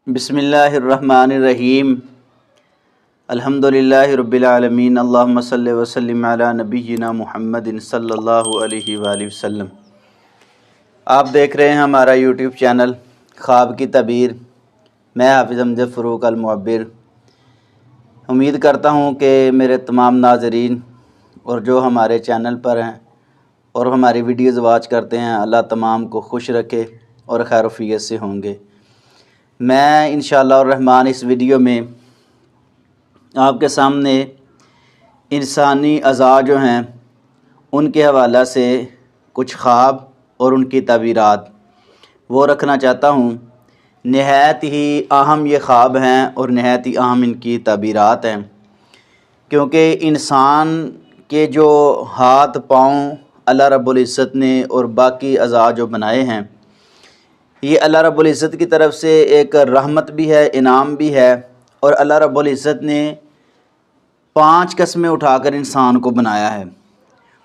بسم اللہ الرحمن الرحیم الحمدللہ رب العالمین اللہم صلی وسلم علی نبینا محمد صلی اللہ علیہ وآلہ وسلم۔ آپ دیکھ رہے ہیں ہمارا یوٹیوب چینل خواب کی تعبیر۔ میں حافظ امجد فروق المعبر۔ امید کرتا ہوں کہ میرے تمام ناظرین اور جو ہمارے چینل پر ہیں اور ہماری ویڈیوز واچ کرتے ہیں، اللہ تمام کو خوش رکھے اور خیر و عافیت سے ہوں گے۔ میں انشاءاللہ الرحمن اس ویڈیو میں آپ کے سامنے انسانی اعضاء جو ہیں ان کے حوالہ سے کچھ خواب اور ان کی تعبیرات وہ رکھنا چاہتا ہوں۔ نہایت ہی اہم یہ خواب ہیں اور نہایت ہی اہم ان کی تعبیرات ہیں، کیونکہ انسان کے جو ہاتھ پاؤں اللہ رب العزت نے اور باقی اعضاء جو بنائے ہیں، یہ اللہ رب العزت کی طرف سے ایک رحمت بھی ہے، انعام بھی ہے، اور اللہ رب العزت نے 5 قسمیں اٹھا کر انسان کو بنایا ہے،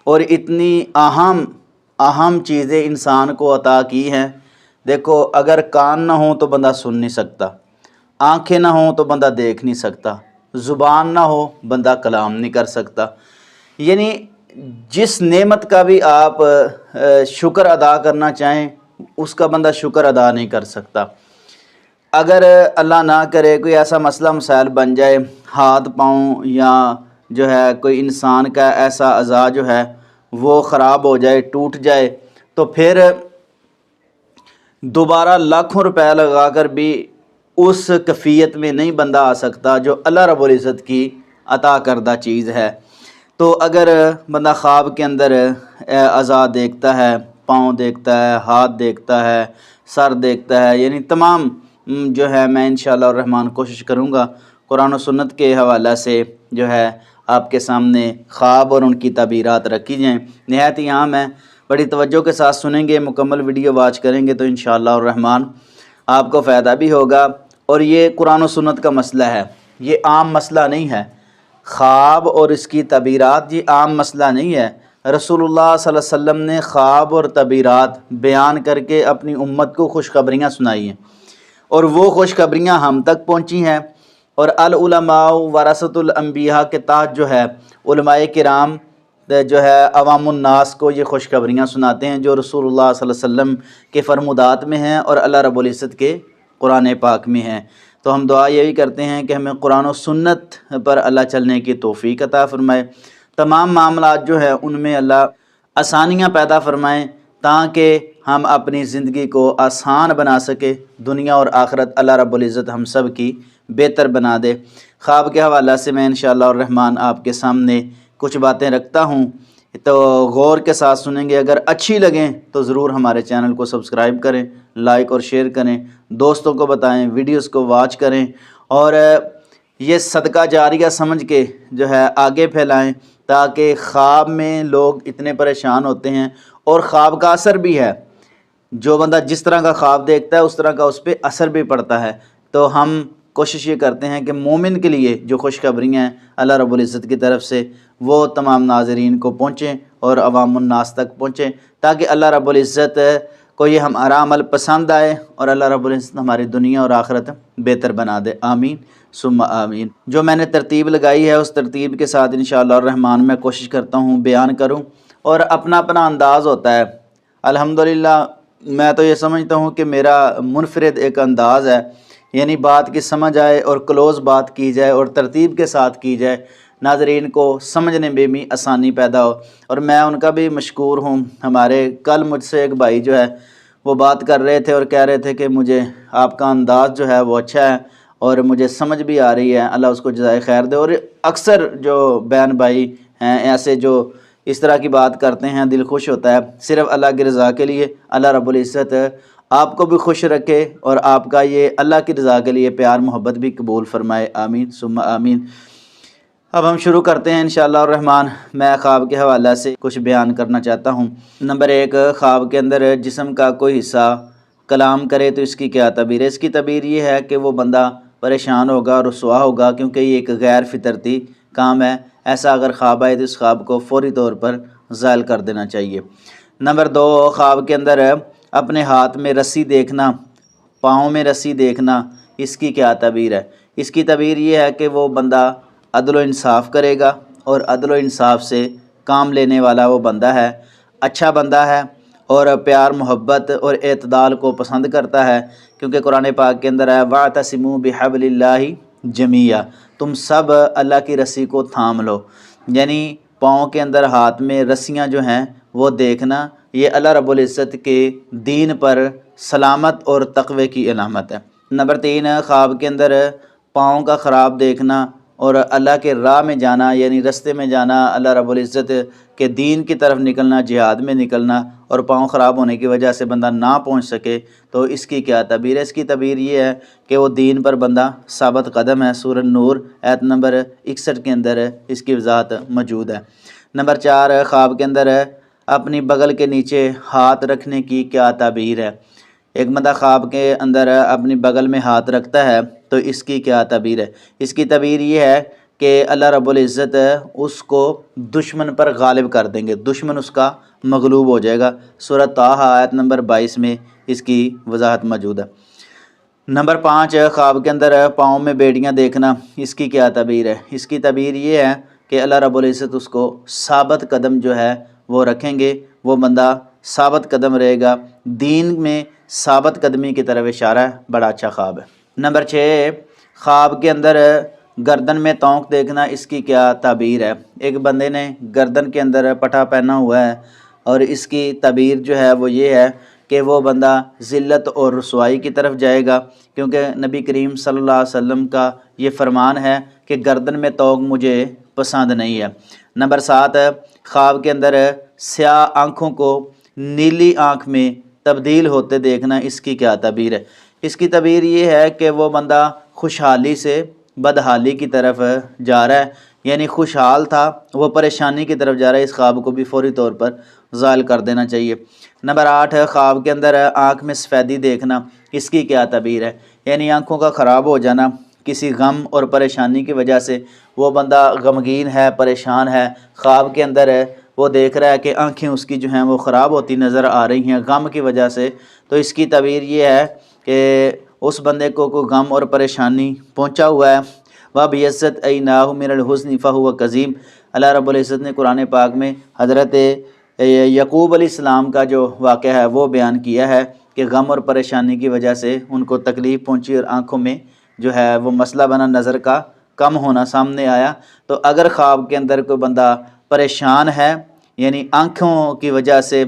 اور اتنی اہم چیزیں انسان کو عطا کی ہیں۔ دیکھو، اگر کان نہ ہوں تو بندہ سن نہیں سکتا، آنکھیں نہ ہوں تو بندہ دیکھ نہیں سکتا، زبان نہ ہو بندہ کلام نہیں کر سکتا۔ یعنی جس نعمت کا بھی آپ شکر ادا کرنا چاہیں اس کا بندہ شکر ادا نہیں کر سکتا۔ اگر اللہ نہ کرے کوئی ایسا مسئلہ مسائل بن جائے، ہاتھ پاؤں یا جو ہے کوئی انسان کا ایسا اعضاء جو ہے وہ خراب ہو جائے، ٹوٹ جائے، تو پھر دوبارہ لاکھوں روپے لگا کر بھی اس کیفیت میں نہیں بندہ آ سکتا جو اللہ رب العزت کی عطا کردہ چیز ہے۔ تو اگر بندہ خواب کے اندر اعضاء دیکھتا ہے، پاؤں دیکھتا ہے، ہاتھ دیکھتا ہے، سر دیکھتا ہے، یعنی تمام جو ہے، میں انشاءاللہ الرحمن کوشش کروں گا قرآن و سنت کے حوالہ سے جو ہے آپ کے سامنے خواب اور ان کی تعبیرات رکھی جائیں۔ نہایت ہی عام ہے، بڑی توجہ کے ساتھ سنیں گے، مکمل ویڈیو واچ کریں گے تو انشاءاللہ الرحمن آپ کو فائدہ بھی ہوگا۔ اور یہ قرآن و سنت کا مسئلہ ہے، یہ عام مسئلہ نہیں ہے۔ خواب اور اس کی تعبیرات یہ عام مسئلہ نہیں ہے۔ رسول اللہ صلی اللہ علیہ وسلم نے خواب اور تعبیرات بیان کر کے اپنی امت کو خوشخبریاں سنائی ہیں، اور وہ خوشخبریاں ہم تک پہنچی ہیں۔ اور العلماء ورثۃ الانبیاء کے تحت جو ہے علماء کرام جو ہے عوام الناس کو یہ خوشخبریاں سناتے ہیں جو رسول اللہ صلی اللہ علیہ وسلم کے فرمودات میں ہیں اور اللہ رب العزت کے قرآن پاک میں ہیں۔ تو ہم دعا یہی کرتے ہیں کہ ہمیں قرآن و سنت پر اللہ چلنے کی توفیق عطا فرمائے، تمام معاملات جو ہے ان میں اللہ آسانیاں پیدا فرمائیں تاکہ ہم اپنی زندگی کو آسان بنا سکے، دنیا اور آخرت اللہ رب العزت ہم سب کی بہتر بنا دے۔ خواب کے حوالہ سے میں انشاءاللہ الرحمن آپ کے سامنے کچھ باتیں رکھتا ہوں، تو غور کے ساتھ سنیں گے۔ اگر اچھی لگیں تو ضرور ہمارے چینل کو سبسکرائب کریں، لائک اور شیئر کریں، دوستوں کو بتائیں، ویڈیوز کو واچ کریں، اور یہ صدقہ جاریہ سمجھ کے جو ہے آگے پھیلائیں تاکہ خواب میں لوگ اتنے پریشان ہوتے ہیں، اور خواب کا اثر بھی ہے، جو بندہ جس طرح کا خواب دیکھتا ہے اس طرح کا اس پہ اثر بھی پڑتا ہے۔ تو ہم کوشش یہ کرتے ہیں کہ مومن کے لیے جو خوشخبریاں ہیں اللہ رب العزت کی طرف سے وہ تمام ناظرین کو پہنچیں اور عوام الناس تک پہنچیں، تاکہ اللہ رب العزت کو یہ ہمارا عمل پسند آئے اور اللہ رب العزت ہماری دنیا اور آخرت بہتر بنا دے۔ آمین ثم آمین۔ جو میں نے ترتیب لگائی ہے اس ترتیب کے ساتھ انشاءاللہ الرحمن میں کوشش کرتا ہوں بیان کروں، اور اپنا اپنا انداز ہوتا ہے۔ الحمدللہ میں تو یہ سمجھتا ہوں کہ میرا منفرد ایک انداز ہے، یعنی بات کی سمجھ آئے اور کلوز بات کی جائے اور ترتیب کے ساتھ کی جائے، ناظرین کو سمجھنے میں بھی آسانی پیدا ہو، اور میں ان کا بھی مشکور ہوں۔ ہمارے کل مجھ سے ایک بھائی جو ہے وہ بات کر رہے تھے اور کہہ رہے تھے کہ مجھے آپ کا انداز جو ہے وہ اچھا ہے اور مجھے سمجھ بھی آ رہی ہے، اللہ اس کو جزائے خیر دے۔ اور اکثر جو بہن بھائی ہیں ایسے جو اس طرح کی بات کرتے ہیں، دل خوش ہوتا ہے، صرف اللہ کی رضا کے لیے۔ اللہ رب العزت آپ کو بھی خوش رکھے اور آپ کا یہ اللہ کی رضا کے لیے پیار محبت بھی قبول فرمائے۔ آمین ثم آمین۔ اب ہم شروع کرتے ہیں انشاءاللہ الرحمن۔ میں خواب کے حوالہ سے کچھ بیان کرنا چاہتا ہوں۔ نمبر 1، خواب کے اندر جسم کا کوئی حصہ کلام کرے تو اس کی کیا تعبیر ہے؟ اس کی تعبیر یہ ہے کہ وہ بندہ پریشان ہوگا، رسوا ہوگا، کیونکہ یہ ایک غیر فطرتی کام ہے۔ ایسا اگر خواب آئے تو اس خواب کو فوری طور پر زائل کر دینا چاہیے۔ نمبر 2، خواب کے اندر اپنے ہاتھ میں رسی دیکھنا، پاؤں میں رسی دیکھنا، اس کی کیا تعبیر ہے؟ اس کی تعبیر یہ ہے کہ وہ بندہ عدل و انصاف کرے گا، اور عدل و انصاف سے کام لینے والا وہ بندہ ہے، اچھا بندہ ہے، اور پیار محبت اور اعتدال کو پسند کرتا ہے، کیونکہ قرآن پاک کے اندر ہے وَاعْتَصِمُوا بِحَبْلِ اللَّهِ جَمِيعًا، تم سب اللہ کی رسی کو تھام لو، یعنی پاؤں کے اندر ہاتھ میں رسیاں جو ہیں وہ دیکھنا، یہ اللہ رب العزت کے دین پر سلامت اور تقوی کی علامت ہے۔ نمبر 3، خواب کے اندر پاؤں کا خراب دیکھنا اور اللہ کے راہ میں جانا، یعنی رستے میں جانا، اللہ رب العزت کے دین کی طرف نکلنا، جہاد میں نکلنا، اور پاؤں خراب ہونے کی وجہ سے بندہ نہ پہنچ سکے، تو اس کی کیا تعبیر ہے؟ اس کی تعبیر یہ ہے کہ وہ دین پر بندہ ثابت قدم ہے۔ سورہ نور آیت نمبر 61 کے اندر اس کی وضاحت موجود ہے۔ نمبر 4، خواب کے اندر اپنی بغل کے نیچے ہاتھ رکھنے کی کیا تعبیر ہے؟ ایک بندہ خواب کے اندر اپنی بغل میں ہاتھ رکھتا ہے تو اس کی کیا تعبیر ہے؟ اس کی تعبیر یہ ہے کہ اللہ رب العزت اس کو دشمن پر غالب کر دیں گے، دشمن اس کا مغلوب ہو جائے گا۔ سورہ طٰہٰ آیت نمبر 22 میں اس کی وضاحت موجود ہے۔ نمبر 5، خواب کے اندر پاؤں میں بیڑیاں دیکھنا، اس کی کیا تعبیر ہے؟ اس کی تعبیر یہ ہے کہ اللہ رب العزت اس کو ثابت قدم جو ہے وہ رکھیں گے، وہ بندہ ثابت قدم رہے گا، دین میں ثابت قدمی کی طرف اشارہ ہے، بڑا اچھا خواب ہے۔ نمبر 6، خواب کے اندر گردن میں تونک دیکھنا، اس کی کیا تعبیر ہے؟ ایک بندے نے گردن کے اندر پٹھا پہنا ہوا ہے، اور اس کی تعبیر جو ہے وہ یہ ہے کہ وہ بندہ ذلت اور رسوائی کی طرف جائے گا، کیونکہ نبی کریم صلی اللہ علیہ وسلم کا یہ فرمان ہے کہ گردن میں تونک مجھے پسند نہیں ہے۔ نمبر 7، خواب کے اندر سیاہ آنکھوں کو نیلی آنکھ میں تبدیل ہوتے دیکھنا، اس کی کیا تعبیر ہے؟ اس کی تعبیر یہ ہے کہ وہ بندہ خوشحالی سے بدحالی کی طرف جا رہا ہے، یعنی خوشحال تھا وہ پریشانی کی طرف جا رہا ہے، اس خواب کو بھی فوری طور پر زائل کر دینا چاہیے۔ نمبر 8، خواب کے اندر آنکھ میں سفیدی دیکھنا، اس کی کیا تعبیر ہے؟ یعنی آنکھوں کا خراب ہو جانا، کسی غم اور پریشانی کی وجہ سے وہ بندہ غمگین ہے، پریشان ہے، خواب کے اندر وہ دیکھ رہا ہے کہ آنکھیں اس کی جو ہیں وہ خراب ہوتی نظر آ رہی ہیں غم کی وجہ سے، تو اس کی تعبیر یہ ہے کہ اس بندے کو کوئی غم اور پریشانی پہنچا ہوا ہے۔ وَبِيَسَّتْ عَيْنَاهُ مِنَ الْحُزْنِ فَهُوَ كَظِيمٌ، اللہ رب العزت نے قرآن پاک میں حضرت یعقوب علیہ السلام کا جو واقعہ ہے وہ بیان کیا ہے کہ غم اور پریشانی کی وجہ سے ان کو تکلیف پہنچی اور آنکھوں میں جو ہے وہ مسئلہ بنا، نظر کا کم ہونا سامنے آیا۔ تو اگر خواب کے اندر کوئی بندہ پریشان ہے، یعنی آنکھوں کی وجہ سے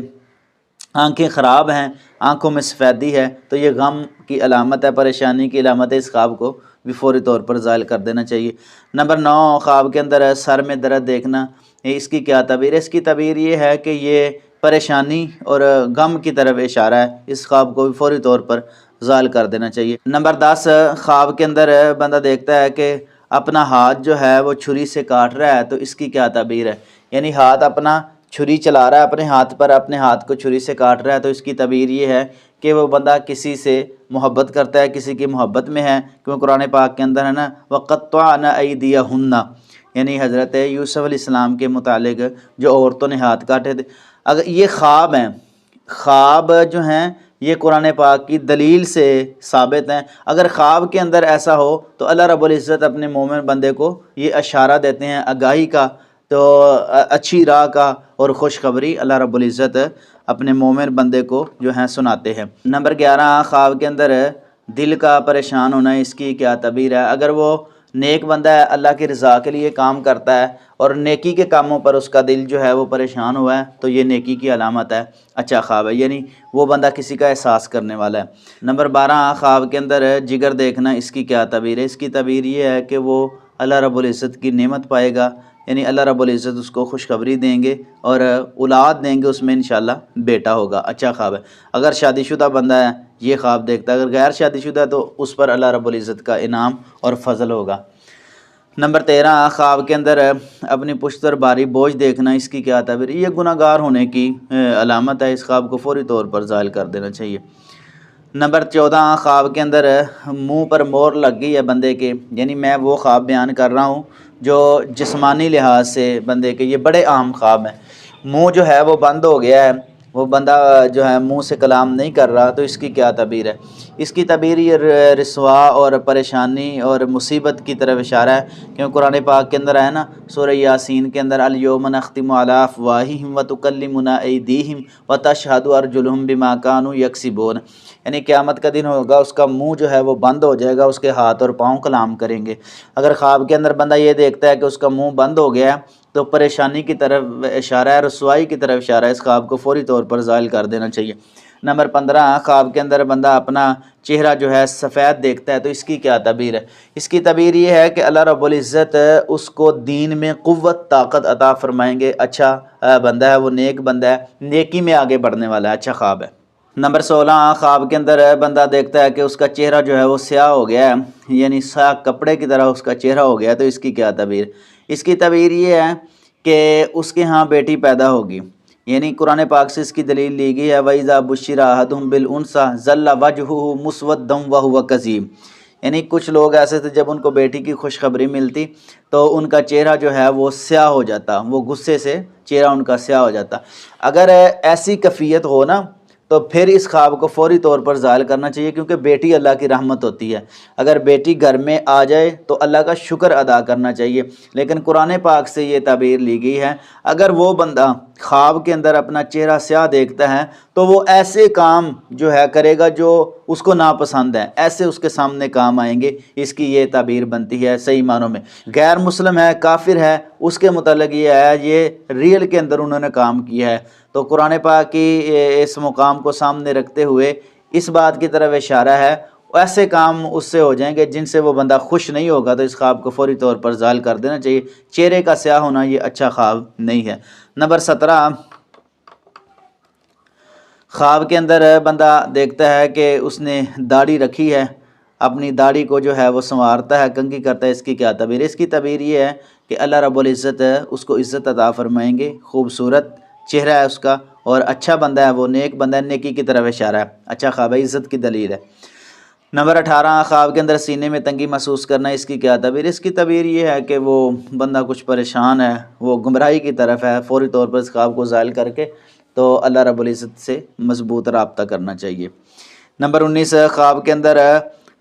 آنکھیں خراب ہیں، آنکھوں میں سفیدی ہے، تو یہ غم کی علامت ہے، پریشانی کی علامت ہے، اس خواب کو بھی فوری طور پر زائل کر دینا چاہیے۔ نمبر 9، خواب کے اندر سر میں درد دیکھنا، اس کی کیا تعبیر ہے؟ اس کی تعبیر یہ ہے کہ یہ پریشانی اور غم کی طرف اشارہ ہے، اس خواب کو بھی فوری طور پر زائل کر دینا چاہیے۔ نمبر 10، خواب کے اندر بندہ دیکھتا ہے کہ اپنا ہاتھ جو ہے وہ چھری سے کاٹ رہا ہے، تو اس کی کیا تعبیر ہے؟ یعنی ہاتھ اپنا چھری چلا رہا ہے اپنے ہاتھ پر، اپنے ہاتھ کو چھری سے کاٹ رہا ہے، تو اس کی تعبیر یہ ہے کہ وہ بندہ کسی سے محبت کرتا ہے، کسی کی محبت میں ہے، کیونکہ قرآن پاک کے اندر ہے نا وَقَطَّعْنَ أَيْدِيَهُنَّ، یعنی حضرت یوسف علیہ السلام کے متعلق جو عورتوں نے ہاتھ کاٹے تھے۔ اگر یہ خواب ہیں، خواب جو ہیں یہ قرآن پاک کی دلیل سے ثابت ہیں، اگر خواب کے اندر ایسا ہو تو اللہ رب العزت اپنے مومن بندے کو یہ اشارہ دیتے ہیں آگاہی کا، تو اچھی راہ کا اور خوشخبری اللہ رب العزت اپنے مومن بندے کو جو ہیں سناتے ہیں۔ نمبر 11، خواب کے اندر دل کا پریشان ہونا، اس کی کیا تعبیر ہے؟ اگر وہ نیک بندہ ہے، اللہ کی رضا کے لیے کام کرتا ہے اور نیکی کے کاموں پر اس کا دل جو ہے وہ پریشان ہوا ہے، تو یہ نیکی کی علامت ہے، اچھا خواب ہے، یعنی وہ بندہ کسی کا احساس کرنے والا ہے۔ نمبر 12، خواب کے اندر جگر دیکھنا، اس کی کیا تعبیر ہے؟ اس کی تعبیر یہ ہے کہ وہ اللہ رب العزت کی نعمت پائے گا، یعنی اللہ رب العزت اس کو خوشخبری دیں گے اور اولاد دیں گے، اس میں انشاءاللہ بیٹا ہوگا، اچھا خواب ہے۔ اگر شادی شدہ بندہ ہے یہ خواب دیکھتا ہے، اگر غیر شادی شدہ ہے تو اس پر اللہ رب العزت کا انعام اور فضل ہوگا۔ نمبر 13، خواب کے اندر اپنی پشت پر بھاری بوجھ دیکھنا، اس کی کیا تعبیر ہے؟ یہ گناہ گار ہونے کی علامت ہے، اس خواب کو فوری طور پر زائل کر دینا چاہیے۔ نمبر 14، خواب کے اندر منہ پر مور لگ گئی ہے بندے کے، یعنی میں وہ خواب بیان کر رہا ہوں جو جسمانی لحاظ سے بندے کے، یہ بڑے عام خواب ہیں، منہ جو ہے وہ بند ہو گیا ہے، وہ بندہ جو ہے منہ سے کلام نہیں کر رہا، تو اس کی کیا تعبیر ہے؟ اس کی تعبیر یہ رسوا اور پریشانی اور مصیبت کی طرف اشارہ ہے، کیونکہ قرآن پاک کے اندر ہے نا، سورہ یاسین کے اندر الیوم نختم علی افواہہم وتکلمنا ایدیہم وتشہد ارجلہم بما کانوا یکسبون، یعنی قیامت کا دن ہوگا، اس کا منہ جو ہے وہ بند ہو جائے گا، اس کے ہاتھ اور پاؤں کلام کریں گے۔ اگر خواب کے اندر بندہ یہ دیکھتا ہے کہ اس کا منہ بند ہو گیا ہے تو پریشانی کی طرف اشارہ ہے، رسوائی کی طرف اشارہ ہے، اس خواب کو فوری طور پر زائل کر دینا چاہیے۔ نمبر 15، خواب کے اندر بندہ اپنا چہرہ جو ہے سفید دیکھتا ہے، تو اس کی کیا تعبیر ہے؟ اس کی تعبیر یہ ہے کہ اللہ رب العزت اس کو دین میں قوت طاقت عطا فرمائیں گے، اچھا بندہ ہے وہ، نیک بندہ ہے، نیکی میں آگے بڑھنے والا ہے، اچھا خواب ہے۔ نمبر 16، خواب کے اندر بندہ دیکھتا ہے کہ اس کا چہرہ جو ہے وہ سیاہ ہو گیا ہے، یعنی سیاہ کپڑے کی طرح اس کا چہرہ ہو گیا ہے، تو اس کی کیا تعبیر؟ اس کی تعبیر یہ ہے کہ اس کے ہاں بیٹی پیدا ہوگی، یعنی قرآن پاک سے اس کی دلیل لی گئی ہے وَإِذَا بُشِّرَ أَحَدُهُم بِالْأُنثىٰ ظَلَّ وَجْهُهُ مُسْوَدًّا وَهُوَ كَظِيمٌ، یعنی کچھ لوگ ایسے تھے جب ان کو بیٹی کی خوشخبری ملتی تو ان کا چہرہ جو ہے وہ سیاہ ہو جاتا، وہ غصے سے چہرہ ان کا سیاہ ہو جاتا۔ اگر ایسی کیفیت ہو نا تو پھر اس خواب کو فوری طور پر زائل کرنا چاہیے، کیونکہ بیٹی اللہ کی رحمت ہوتی ہے، اگر بیٹی گھر میں آ جائے تو اللہ کا شکر ادا کرنا چاہیے۔ لیکن قرآن پاک سے یہ تعبیر لی گئی ہے، اگر وہ بندہ خواب کے اندر اپنا چہرہ سیاہ دیکھتا ہے تو وہ ایسے کام جو ہے کرے گا جو اس کو ناپسند ہے، ایسے اس کے سامنے کام آئیں گے، اس کی یہ تعبیر بنتی ہے صحیح معنوں میں۔ غیر مسلم ہے، کافر ہے، اس کے متعلق یہ ہے، یہ ریل کے اندر انہوں نے کام کیا ہے، تو قرآن پاک کی اس مقام کو سامنے رکھتے ہوئے اس بات کی طرف اشارہ ہے، ایسے کام اس سے ہو جائیں گے جن سے وہ بندہ خوش نہیں ہوگا، تو اس خواب کو فوری طور پر زائل کر دینا چاہیے۔ چہرے کا سیاہ ہونا یہ اچھا خواب نہیں ہے۔ نمبر 17، خواب کے اندر بندہ دیکھتا ہے کہ اس نے داڑھی رکھی ہے، اپنی داڑھی کو جو ہے وہ سنوارتا ہے، کنگھی کرتا ہے، اس کی کیا تعبیر؟ اس کی تعبیر یہ ہے کہ اللہ رب العزت اس کو عزت عطا فرمائیں گے، خوبصورت چہرہ ہے اس کا، اور اچھا بندہ ہے وہ، نیک بندہ ہے، نیکی کی طرف اشارہ ہے، اچھا خواب ہے، عزت کی دلیل ہے۔ نمبر 18، خواب کے اندر سینے میں تنگی محسوس کرنا، اس کی کیا تعبیر؟ اس کی تعبیر یہ ہے کہ وہ بندہ کچھ پریشان ہے، وہ گمراہی کی طرف ہے، فوری طور پر اس خواب کو زائل کر کے تو اللہ رب العزت سے مضبوط رابطہ کرنا چاہیے۔ نمبر 19، خواب کے اندر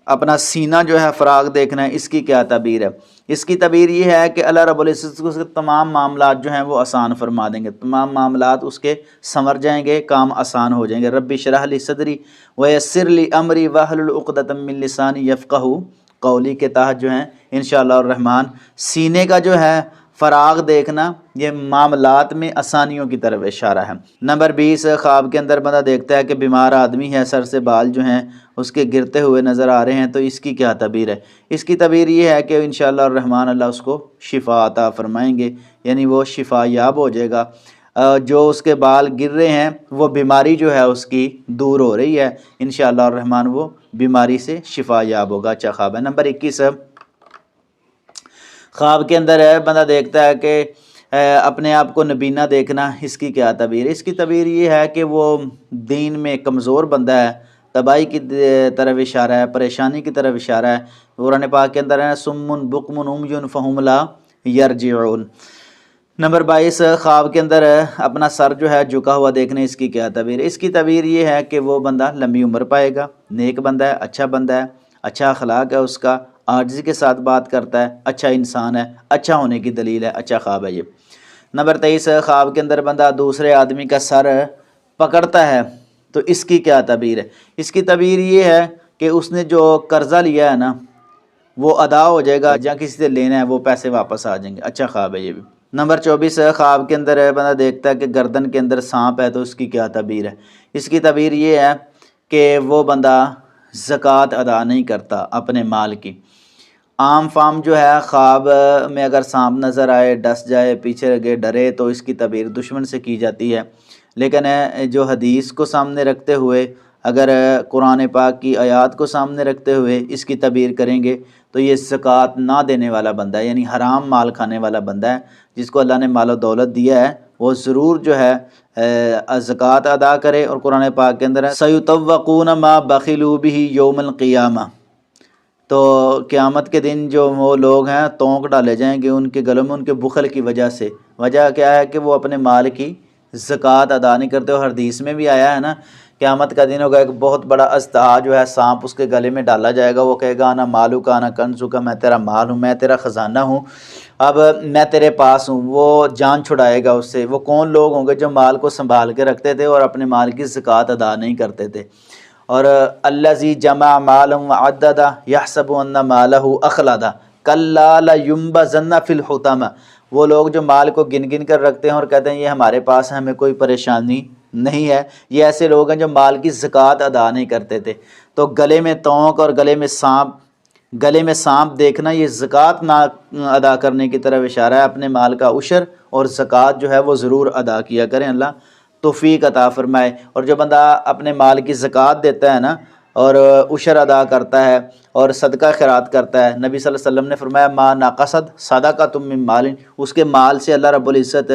اپنا سینہ جو ہے فراغ دیکھنا ہے، اس کی کیا تعبیر ہے؟ اس کی تعبیر یہ ہے کہ اللہ رب العزت کو تمام معاملات جو ہیں وہ آسان فرما دیں گے، تمام معاملات اس کے سنور جائیں گے، کام آسان ہو جائیں گے۔ رب اشرح لی صدری ویسر لی امری واحلل عقدۃ من لسانی یفقہوا قولی کے تحت جو ہیں انشاءاللہ الرحمن سینے کا جو ہے فراغ دیکھنا یہ معاملات میں آسانیوں کی طرف اشارہ ہے۔ نمبر 20، خواب کے اندر بندہ دیکھتا ہے کہ بیمار آدمی ہے، سر سے بال جو ہیں اس کے گرتے ہوئے نظر آ رہے ہیں، تو اس کی کیا تعبیر ہے؟ اس کی تعبیر یہ ہے کہ انشاءاللہ الرحمن اللہ اس کو شفا عطا فرمائیں گے، یعنی وہ شفا یاب ہو جائے گا، جو اس کے بال گر رہے ہیں وہ بیماری جو ہے اس کی دور ہو رہی ہے، انشاءاللہ الرحمن وہ بیماری سے شفا یاب ہوگا، اچھا خواب ہے۔ نمبر 21، خواب کے اندر بندہ دیکھتا ہے کہ اپنے آپ کو نبینہ دیکھنا، اس کی کیا تعبیر؟ اس کی تعبیر یہ ہے کہ وہ دین میں کمزور بندہ ہے، تباہی کی طرف اشارہ ہے، پریشانی کی طرف اشارہ ہے۔ قرآن پاک کے اندر ہے سمن بکمن عمی فہم لا یرجعون۔ نمبر 22، خواب کے اندر اپنا سر جو ہے جھکا ہوا دیکھنے، اس کی کیا تعبیر؟ اس کی تعبیر یہ ہے کہ وہ بندہ لمبی عمر پائے گا، نیک بندہ ہے، اچھا اخلاق ہے اس کا، عاجزی کے ساتھ بات کرتا ہے، اچھا انسان ہے، اچھا ہونے کی دلیل ہے، اچھا خواب ہے یہ۔ نمبر 23، خواب کے اندر بندہ دوسرے آدمی کا سر پکڑتا ہے، تو اس کی کیا تعبیر ہے؟ اس کی تعبیر یہ ہے کہ اس نے جو قرضہ لیا ہے نا وہ ادا ہو جائے گا، یا کسی سے لینا ہے وہ پیسے واپس آ جائیں گے، اچھا خواب ہے یہ بھی۔ نمبر 24، خواب کے اندر بندہ دیکھتا ہے کہ گردن کے اندر سانپ ہے، تو اس کی کیا تعبیر ہے؟ اس کی تعبیر یہ ہے کہ وہ بندہ زکوٰۃ ادا نہیں کرتا اپنے مال کی۔ عام فام جو ہے خواب میں اگر سانپ نظر آئے، ڈس جائے، پیچھے لگے، ڈرے، تو اس کی تعبیر دشمن سے کی جاتی ہے، لیکن جو حدیث کو سامنے رکھتے ہوئے اگر قرآن پاک کی آیات کو سامنے رکھتے ہوئے اس کی تعبیر کریں گے تو یہ زکوٰۃ نہ دینے والا بندہ ہے، یعنی حرام مال کھانے والا بندہ ہے، جس کو اللہ نے مال و دولت دیا ہے وہ ضرور جو ہے زکوٰۃ ادا کرے، اور قرآن پاک کے اندر ہے سَيُطَوَّقُونَ مَا بَخِلُوا بِهِ يَوْمَ الْقِيَامَةِ، تو قیامت کے دن جو وہ لوگ ہیں تونک ڈالے جائیں گے ان کے گلوں میں ان کے بخل کی وجہ سے۔ وجہ کیا ہے کہ وہ اپنے مال کی زکوٰۃ ادا نہیں کرتے. اور حدیث میں بھی آیا ہے نا، قیامت کا دن ہوگا، ایک بہت بڑا اژدہا جو ہے سانپ اس کے گلے میں ڈالا جائے گا. وہ کہے گا انا مالو کا انا کنزو کا، میں تیرا مال ہوں، میں تیرا خزانہ ہوں، اب میں تیرے پاس ہوں. وہ جان چھڑائے گا اس سے. وہ کون لوگ ہوں گے؟ جو مال کو سنبھال کے رکھتے تھے اور اپنے مال کی زکوٰۃ ادا نہیں کرتے تھے. اور الذی جمع مالا وعددہ یحسب ان مالہ اخلدہ کلا لینبذن فی الحطمہ. وہ لوگ جو مال کو گن گن کر رکھتے ہیں اور کہتے ہیں یہ ہمارے پاس ہے، ہمیں کوئی پریشانی نہیں ہے، یہ ایسے لوگ ہیں جو مال کی زکوٰۃ ادا نہیں کرتے تھے. تو گلے میں تونک اور گلے میں سانپ دیکھنا یہ زکوٰۃ نہ ادا کرنے کی طرف اشارہ ہے. اپنے مال کا عشر اور زکوٰۃ جو ہے وہ ضرور ادا کیا کریں. اللہ توفیق عطا فرمائے. اور جو بندہ اپنے مال کی زکوٰۃ دیتا ہے نا اور عشر ادا کرتا ہے اور صدقہ خیرات کرتا ہے، نبی صلی اللہ علیہ وسلم نے فرمایا ما نقصد صدقۃ من مال، اس کے مال سے اللہ رب العزت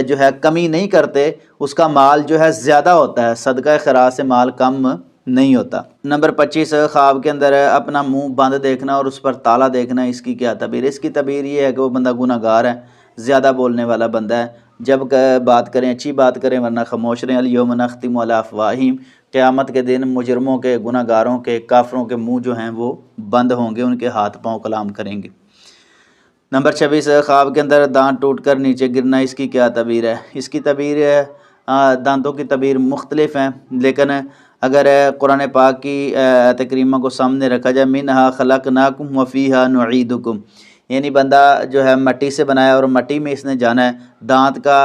جو ہے کمی نہیں کرتے، اس کا مال جو ہے زیادہ ہوتا ہے. صدقہ خیرات سے مال کم نہیں ہوتا. نمبر 25 خواب کے اندر اپنا منہ بند دیکھنا اور اس پر تالا دیکھنا. اس کی کیا تعبیر؟ اس کی تعبیر یہ ہے کہ وہ بندہ گناہ گار ہے، زیادہ بولنے والا بندہ ہے. جب بات کریں اچھی بات کریں ورنہ خاموش رہیں. الیوم نختم علی افواہہم، قیامت کے دن مجرموں کے، گناہ گاروں کے، کافروں کے منہ جو ہیں وہ بند ہوں گے، ان کے ہاتھ پاؤں کلام کریں گے. نمبر 26 خواب کے اندر دانت ٹوٹ کر نیچے گرنا. اس کی کیا تعبیر ہے؟ اس کی تعبیر ہے، دانتوں کی تعبیر مختلف ہیں، لیکن اگر قرآن پاک کی آیت کریمہ کو سامنے رکھا جائے منہا خلقناکم وفیہا نعیدکم، یعنی بندہ جو ہے مٹی سے بنایا اور مٹی میں اس نے جانا ہے. دانت کا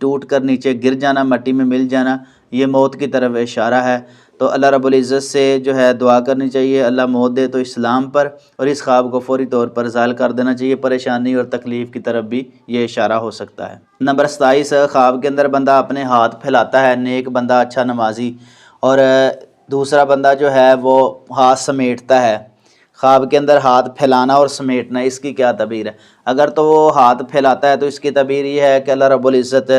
ٹوٹ کر نیچے گر جانا، مٹی میں مل جانا، یہ موت کی طرف اشارہ ہے. تو اللہ رب العزت سے جو ہے دعا کرنی چاہیے اللہ موت دے تو اسلام پر، اور اس خواب کو فوری طور پر زائل کر دینا چاہیے. پریشانی اور تکلیف کی طرف بھی یہ اشارہ ہو سکتا ہے. نمبر 27 خواب کے اندر بندہ اپنے ہاتھ پھیلاتا ہے، نیک بندہ اچھا نمازی، اور دوسرا بندہ جو ہے وہ ہاتھ سمیٹتا ہے. خواب کے اندر ہاتھ پھیلانا اور سمیٹنا، اس کی کیا تعبیر ہے؟ اگر تو وہ ہاتھ پھیلاتا ہے تو اس کی تعبیر یہ ہے کہ اللہ رب العزت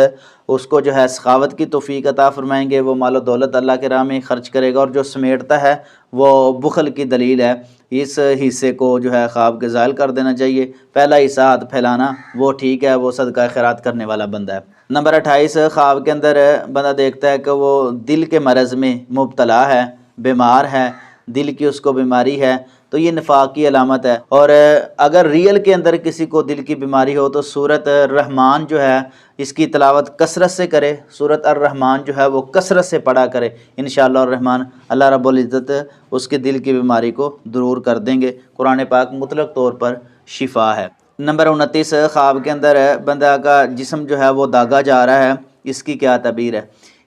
اس کو جو ہے سخاوت کی توفیق عطا فرمائیں گے، وہ مال و دولت اللہ کے راہ میں خرچ کرے گا. اور جو سمیٹتا ہے وہ بخل کی دلیل ہے. اس حصے کو جو ہے خواب کے زائل کر دینا چاہیے. پہلا حصہ ہاتھ پھیلانا وہ ٹھیک ہے، وہ صدقہ خیرات کرنے والا بندہ ہے. نمبر 28 خواب کے اندر بندہ دیکھتا ہے کہ وہ دل کے مرض میں مبتلا ہے، بیمار ہے، دل کی اس کو بیماری ہے، تو یہ نفاق کی علامت ہے. اور اگر ریل کے اندر کسی کو دل کی بیماری ہو تو سورۃ الرحمن جو ہے اس کی تلاوت کثرت سے کرے. سورۃ الرحمن جو ہے وہ کثرت سے پڑھا کرے، انشاءاللہ الرحمن اللہ رب العزت اس کے دل کی بیماری کو دور کر دیں گے. قرآن پاک مطلق طور پر شفا ہے. نمبر 29 خواب کے اندر بندہ کا جسم جو ہے وہ داغا جا رہا ہے. اس کی کیا تعبیر ہے؟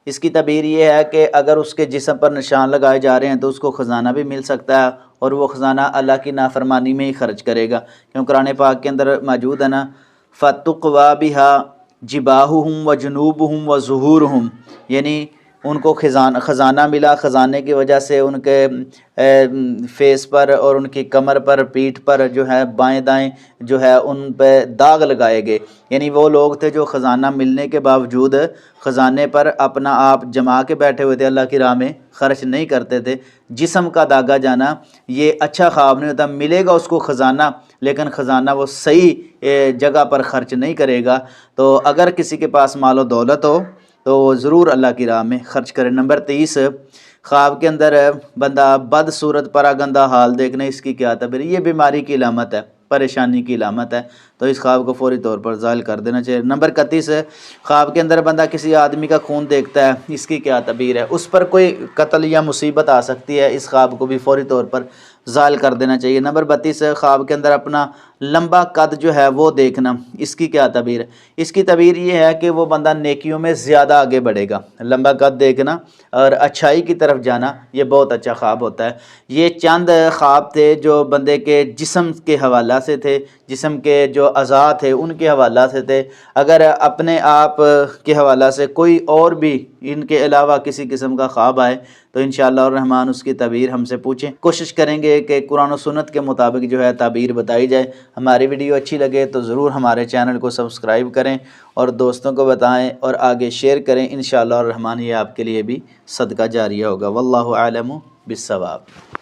اس کی تعبیر یہ ہے کہ اگر اس کے جسم پر نشان لگائے جا رہے ہیں تو اس کو خزانہ بھی مل سکتا ہے، اور وہ خزانہ اللہ کی نافرمانی میں ہی خرچ کرے گا. کیوں قرآن پاک کے اندر موجود ہے نا فَتُقْوَى بِهَا جِبَاهُهُمْ وَجُنُوبُهُمْ وَظُهُورُهُمْ، یعنی ان کو خزانہ ملا. خزانے کی وجہ سے ان کے فیس پر اور ان کی کمر پر، پیٹھ پر جو ہے بائیں دائیں جو ہے ان پہ داغ لگائے گئے. یعنی وہ لوگ تھے جو خزانہ ملنے کے باوجود خزانے پر اپنا آپ جما کے بیٹھے ہوئے تھے، اللہ کی راہ میں خرچ نہیں کرتے تھے. جسم کا داغا جانا یہ اچھا خواب نہیں ہوتا. ملے گا اس کو خزانہ، لیکن خزانہ وہ صحیح جگہ پر خرچ نہیں کرے گا. تو اگر کسی کے پاس مال و دولت ہو تو وہ ضرور اللہ کی راہ میں خرچ کرے. نمبر 30 خواب کے اندر بندہ بد صورت پراگندہ حال دیکھنا. اس کی کیا تعبیر؟ یہ بیماری کی علامت ہے، پریشانی کی علامت ہے، تو اس خواب کو فوری طور پر زائل کر دینا چاہیے. نمبر 31 خواب کے اندر بندہ کسی آدمی کا خون دیکھتا ہے. اس کی کیا تعبیر ہے؟ اس پر کوئی قتل یا مصیبت آ سکتی ہے، اس خواب کو بھی فوری طور پر زائل کر دینا چاہیے. نمبر 32 خواب کے اندر اپنا لمبا قد جو ہے وہ دیکھنا. اس کی کیا تعبیر ہے؟ اس کی تعبیر یہ ہے کہ وہ بندہ نیکیوں میں زیادہ آگے بڑھے گا. لمبا قد دیکھنا اور اچھائی کی طرف جانا یہ بہت اچھا خواب ہوتا ہے. یہ چند خواب تھے جو بندے کے جسم کے حوالہ سے تھے، جسم کے جو اعضاء تھے ان کے حوالہ سے تھے. اگر اپنے آپ کے حوالہ سے کوئی اور بھی ان کے علاوہ کسی قسم کا خواب آئے تو انشاءاللہ الرحمن اس کی تعبیر ہم سے پوچھیں. کوشش کریں گے کہ قرآن و سنت کے مطابق جو ہے تعبیر بتائی جائے. ہماری ویڈیو اچھی لگے تو ضرور ہمارے چینل کو سبسکرائب کریں اور دوستوں کو بتائیں اور آگے شیئر کریں. انشاءاللہ الرحمن یہ آپ کے لیے بھی صدقہ جاریہ ہوگا. واللہ اعلم بالصواب.